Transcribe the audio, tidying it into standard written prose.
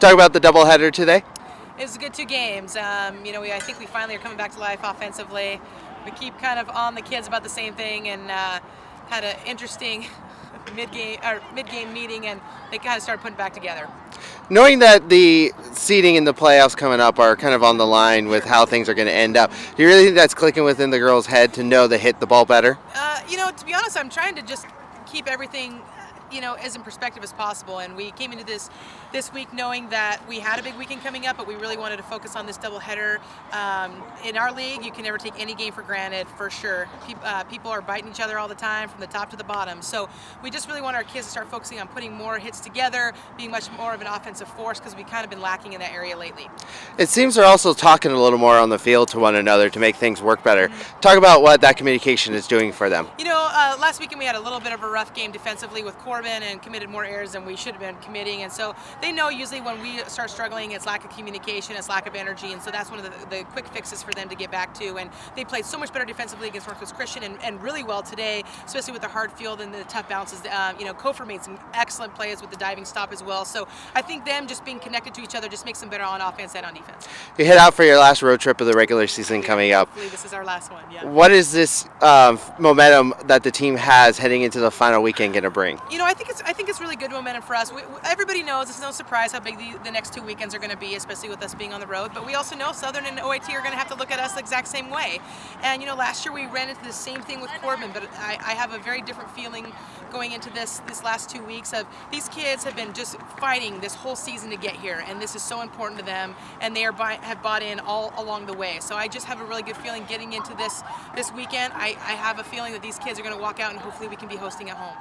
Talk about the doubleheader today. It was a good 2 games. I think we finally are coming back to life offensively. We keep kind of on the kids about the same thing, and had an interesting mid-game meeting, and they kind of started putting back together. Knowing that the seeding in the playoffs coming up are kind of on the line with how things are going to end up, do you really think that's clicking within the girls' head to know they hit the ball better? To be honest, I'm trying to just keep everything as in perspective as possible. And we came into this week knowing that we had a big weekend coming up, but we really wanted to focus on this doubleheader. In our league, you can never take any game for granted, for sure. People are biting each other all the time, from the top to the bottom. So we just really want our kids to start focusing on putting more hits together, being much more of an offensive force, because we've kind of been lacking in that area lately. It seems they're also talking a little more on the field to one another to make things work better. Talk about what that communication is doing for them. Last weekend we had a little bit of a rough game defensively with Corbin and committed more errors than we should have been committing. And so they know usually when we start struggling, it's lack of communication, it's lack of energy. And so that's one of the quick fixes for them to get back to. And they played so much better defensively against Northwest Christian and really well today, especially with the hard field and the tough bounces. Kofor made some excellent plays with the diving stop as well. So I think them just being connected to each other just makes them better on offense and on defense. You head out for your last road trip of the regular season coming up. Hopefully this is our last one, yeah. What is this momentum that the team has heading into the final weekend going to bring? I think it's really good momentum for us. Everybody knows it's no surprise how big the next 2 weekends are going to be, especially with us being on the road. But we also know Southern and OIT are going to have to look at us the exact same way. And last year we ran into the same thing with Corbin, but I have a very different feeling going into this last 2 weeks of these kids have been just fighting this whole season to get here, and this is so important to them, and they have bought in all along the way. So I just have a really good feeling getting into this weekend. I have a feeling that these kids are going to walk out, and hopefully we can be hosting at home.